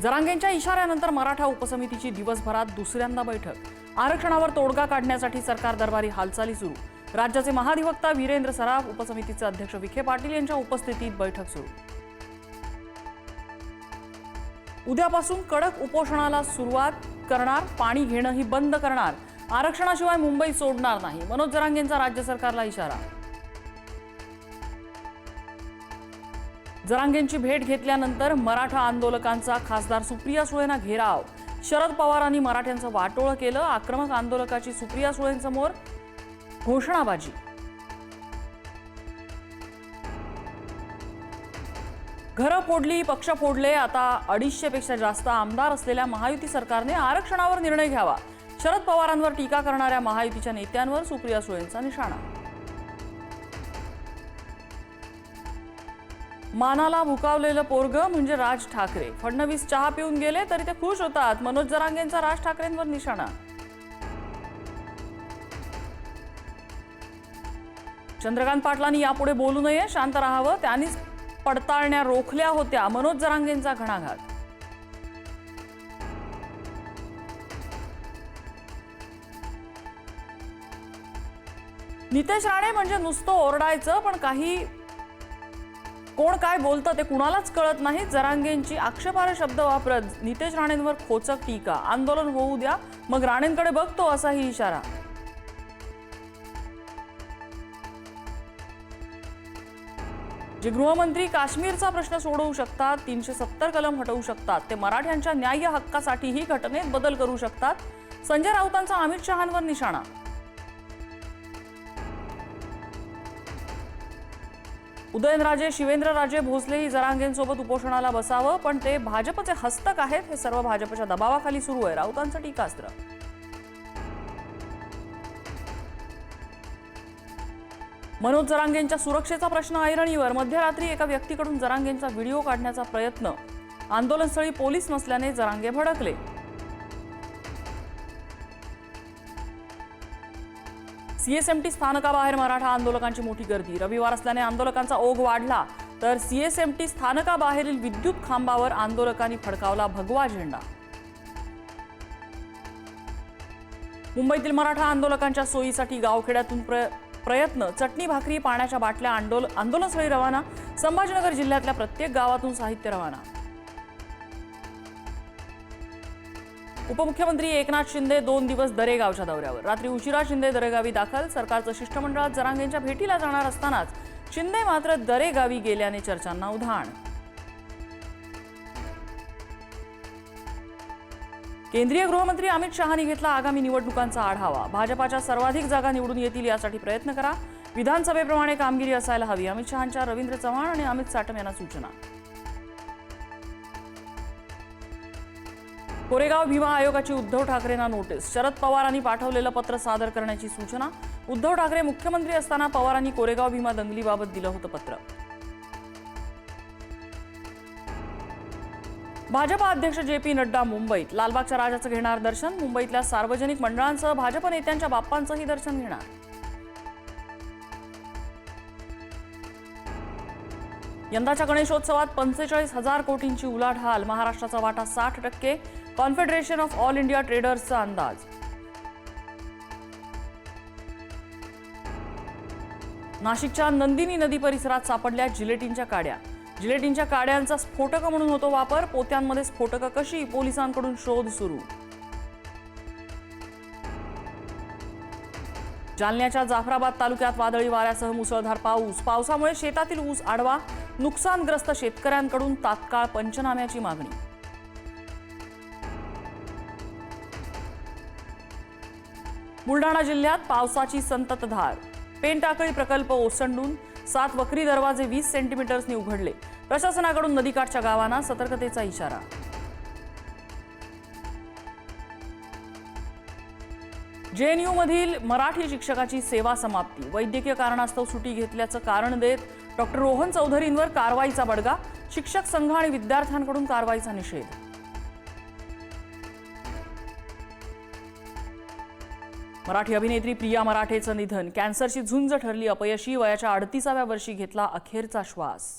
जरांगेंच्या इशाऱ्यानंतर मराठा उपसमितीची दिवसभरात दुसऱ्यांदा बैठक। आरक्षणावर तोडगा काढण्यासाठी सरकार दरबारी हालचाली सुरू। राज्याचे महाधिवक्ता वीरेंद्र सराफ, उपसमितीचे अध्यक्ष विखे पाटील यांच्या उपस्थितीत बैठक सुरू। उद्यापासून कडक उपोषणाला सुरुवात करणार, पाणी घेणंही बंद करणार, आरक्षणाशिवाय मुंबई सोडणार नाही, मनोज जरांगेंचा राज्य सरकारला इशारा। जरांगेंची भेट घेतल्यानंतर मराठा आंदोलकांचा खासदार सुप्रिया सुळेंना घेराव। शरद पवारांनी मराठ्यांचं वाटोळं केलं, आक्रमक आंदोलकाची सुप्रिया सुळेंसमोर घोषणाबाजी। घरं फोडली, पक्ष फोडले, आता 250 पेक्षा जास्त आमदार असलेल्या महायुती सरकारने आरक्षणावर निर्णय घ्यावा। शरद पवारांवर टीका करणाऱ्या महायुतीच्या नेत्यांवर सुप्रिया सुळेंचा निशाणा। मानाला भुकावलेलं पोरग म्हणजे राज ठाकरे। फडणवीस चहा पिऊन गेले तरी ते खुश होतात, मनोज जरांगेंचा राज ठाकरेंवर निशाणा। चंद्रकांत पाटलांनी यापुढे बोलू नये, शांत राहावं, त्यांनीच पडताळण्या रोखल्या होत्या, मनोज जरांगेंचा घणाघात। नितेश राणे म्हणजे नुसतं ओरडायचं, पण कोण काय बोलतं ते कुणालाच कळत नाही। जरांगेंची आक्षेपार्ह शब्द वापरत नितेश राणेंवर खोचक टीका। आंदोलन होऊ द्या, मग राणेंकडे बघतो, असाही इशारा। जे गृहमंत्री काश्मीरचा प्रश्न सोडवू शकतात, 370 कलम हटवू शकतात, ते मराठ्यांच्या न्याय्य हक्कासाठीही घटनेत बदल करू शकतात, संजय राऊतांचा अमित शहांवर निशाणा। उदयनराजे, शिवेंद्रराजे भोसलेही जरांगेंसोबत उपोषणाला बसावं, पण ते भाजपचे हस्तक आहेत, हे सर्व भाजपच्या दबावाखाली सुरू आहे, राऊतांचं टीकास्त्र। मनोज जरांगेंच्या सुरक्षेचा प्रश्न ऐरणीवर। मध्यरात्री एका व्यक्तीकडून जरांगेंचा व्हिडिओ काढण्याचा प्रयत्न, आंदोलनस्थळी पोलीस नसल्याने जरांगे भडकले। सीएसएमटी स्थानकाबाहेर मराठा आंदोलकांची मोठी गर्दी। रविवार असल्याने आंदोलकांचा ओघ वाढला, तर सीएसएमटी स्थानकाबाहेरील विद्युत खांबावर आंदोलकांनी फडकावला भगवा झेंडा। मुंबईतील मराठा आंदोलकांच्या सोयीसाठी गावखेड्यातून प्रयत्न, चटणी भाकरी, पाण्याच्या बाटल्या आंदोलनस्थळी रवाना। संभाजीनगर जिल्ह्यातल्या प्रत्येक गावातून साहित्य रवाना। उपमुख्यमंत्री एकनाथ शिंदे 2 दिवस दरेगावच्या दौऱ्यावर। रात्री उशिरा शिंदे दरेगावी दाखल। सरकारचं शिष्टमंडळात जरांगेंच्या भेटीला जाणार असतानाच शिंदे मात्र दरेगावी गेल्याने चर्चांना उधाण। केंद्रीय गृहमंत्री अमित शहांनी घेतला आगामी निवडणुकांचा आढावा। भाजपाच्या सर्वाधिक जागा निवडून येतील यासाठी प्रयत्न करा, विधानसभेप्रमाणे कामगिरी असायला हवी, अमित शहांच्या रवींद्र चव्हाण आणि अमित साटम यांना सूचना। कोरेगाव भीमा आयोगाची उद्धव ठाकरेंना नोटीस। शरद पवारांनी पाठवलेलं पत्र सादर करण्याची सूचना। उद्धव ठाकरे मुख्यमंत्री असताना पवारांनी कोरेगाव भीमा दंगलीबाबत दिलं होतं पत्र। भाजपा अध्यक्ष JP नड्डा मुंबईत। लालबागच्या राजाचं घेणार दर्शन। मुंबईतल्या सार्वजनिक मंडळांसह भाजप नेत्यांच्या बाप्पांचंही दर्शन घेणार। यंदाच्या गणेशोत्सवात 45,000 कोटींची उलाढाल। महाराष्ट्राचा वाटा 60%। कॉन्फेडरेशन ऑफ ऑल इंडिया ट्रेडर्सचा अंदाज। नाशिकच्या नंदिनी नदी परिसरात सापडल्या जिलेटिनच्या काड्या। जिलेटिनच्या काड्यांचा स्फोटक म्हणून होतो वापर। पोत्यांमध्ये स्फोटकं कशी, पोलिसांकडून शोध सुरू। जालन्याच्या जाफराबाद तालुक्यात वादळी वाऱ्यासह मुसळधार पाऊस। पावसामुळे शेतातील ऊस आडवा, नुकसानग्रस्त शेतकऱ्यांकडून तात्काळ पंचनाम्याची मागणी। बुलढाणा जिल्ह्यात पावसाची संततधार। पेनटाकळी प्रकल्प ओसंडून 7 वक्री दरवाजे 20 सेंटीमीटर्सनी उघडले। प्रशासनाकडून नदीकाठच्या गावांना सतर्कतेचा इशारा। JNU मधील मराठी शिक्षकाची सेवा समाप्ती। वैद्यकीय कारणास्तव सुटी घेतल्याचं कारण देत डॉक्टर रोहन चौधरींवर कारवाईचा बडगा। शिक्षक संघ आणि विद्यार्थ्यांकडून कारवाईचा निषेध। मराठी अभिनेत्री प्रिया मराठेचं निधन। कॅन्सरची झुंज ठरली अपयशी। वयाच्या 38व्या वर्षी घेतला अखेरचा श्वास।